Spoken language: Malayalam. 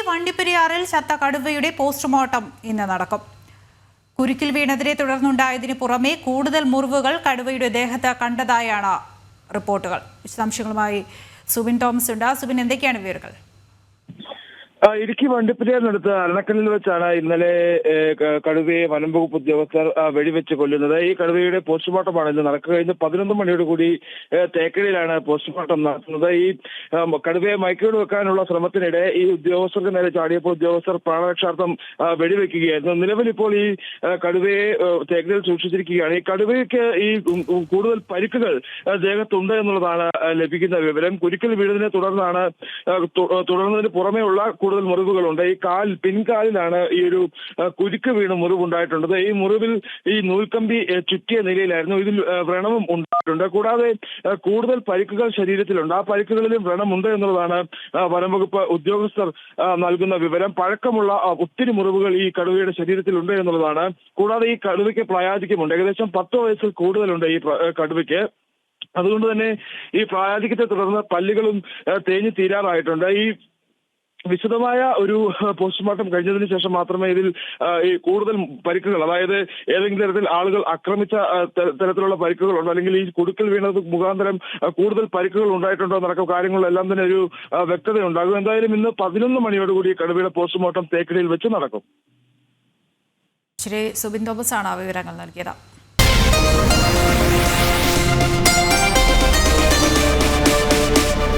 വണ്ടിപ്പെരിയാറിൽ ചത്ത കടുവയുടെ പോസ്റ്റ്മോർട്ടം ഇന്ന് നടക്കും. കുരുക്കിൽ വീണതിനെ തുടർന്നുണ്ടായതിനു പുറമെ കൂടുതൽ മുറിവുകൾ കടുവയുടെ ദേഹത്ത് കണ്ടതായാണ് റിപ്പോർട്ടുകൾ. വിശദാംശങ്ങളുമായി സുബിൻ തോമസ് ഉണ്ട്. സുബിൻ, എന്തൊക്കെയാണ് വിവരങ്ങൾ? ഇടുക്കി വണ്ടിപ്പെരിയാറിനടുത്ത് അരണക്കല്ലിൽ വെച്ചാണ് ഇന്നലെ കടുവയെ വനം വകുപ്പ് ഉദ്യോഗസ്ഥർ വെടിവെച്ച് കൊല്ലുന്നത്. ഈ കടുവയുടെ പോസ്റ്റ്മോർട്ടമാണ് ഇന്ന് നടക്കുക. ഇന്ന് 11 മണിയോട് കൂടി തേക്കടിയിലാണ് പോസ്റ്റ്മോർട്ടം നടത്തുന്നത്. ഈ കടുവയെ മയക്കുവെടി വെക്കാനുള്ള ശ്രമത്തിനിടെ ഈ ഉദ്യോഗസ്ഥർക്ക് നേരെ ചാടിയപ്പോൾ ഉദ്യോഗസ്ഥർ പ്രാണരക്ഷാർത്ഥം വെടിവെക്കുകയായിരുന്നു. നിലവിൽ ഇപ്പോൾ ഈ കടുവയെ തേക്കടിയിൽ സൂക്ഷിച്ചിരിക്കുകയാണ്. ഈ കടുവയ്ക്ക് ഈ കൂടുതൽ പരിക്കുകൾ ദേഹത്തുണ്ട് എന്നുള്ളതാണ് ലഭിക്കുന്ന വിവരം. കുരുക്കിൽ വീണതിനെ തുടർന്നതിന് പുറമെ ഉള്ള കൂടുതൽ മുറിവുകളുണ്ട്. ഈ പിൻകാലിലാണ് ഈ ഒരു കുരുക്ക് വീണ് മുറിവുണ്ടായിട്ടുള്ളത്. ഈ മുറിവിൽ ഈ നൂൽക്കമ്പി ചുറ്റിയ നിലയിലായിരുന്നു. ഇതിൽ വ്രണവും ഉണ്ടായിട്ടുണ്ട്. കൂടാതെ കൂടുതൽ പരിക്കുകൾ ശരീരത്തിലുണ്ട്. ആ പരിക്കുകളിലും വ്രണമുണ്ട് എന്നുള്ളതാണ് വനംവകുപ്പ് ഉദ്യോഗസ്ഥർ നൽകുന്ന വിവരം. പഴക്കമുള്ള ഒത്തിരി മുറിവുകൾ ഈ കടുവയുടെ ശരീരത്തിലുണ്ട് എന്നുള്ളതാണ്. കൂടാതെ ഈ കടുവയ്ക്ക് പ്രായാധിക്യമുണ്ട്. ഏകദേശം 10 വയസ്സിൽ കൂടുതലുണ്ട് ഈ കടുവയ്ക്ക്. അതുകൊണ്ട് തന്നെ ഈ പ്രായാധിക്യത്തെ തുടർന്ന് പല്ലുകളും തേഞ്ഞു തീരാറായിട്ടുണ്ട്. ഈ വിശദമായ ഒരു പോസ്റ്റ്മോർട്ടം കഴിഞ്ഞതിന് ശേഷം മാത്രമേ ഇതിൽ ഈ കൂടുതൽ പരിക്കുകൾ, അതായത് ഏതെങ്കിലും തരത്തിൽ ആളുകൾ ആക്രമിച്ച തരത്തിലുള്ള പരിക്കുകളുണ്ടോ, അല്ലെങ്കിൽ ഈ കുടുക്കൽ വീണത് മുഖാന്തരം കൂടുതൽ പരിക്കുകൾ ഉണ്ടായിട്ടുണ്ടോ എന്നടക്കം കാര്യങ്ങളിലെല്ലാം തന്നെ ഒരു വ്യക്തത ഉണ്ടാകും. എന്തായാലും ഇന്ന് 11 മണിയോടുകൂടി കടുവയുടെ പോസ്റ്റ്മോർട്ടം തേക്കടിയിൽ വെച്ച് നടക്കും. ശ്രീ സുബിൻ തോമസ് ആണ് വിവരങ്ങൾ നൽകിയത്.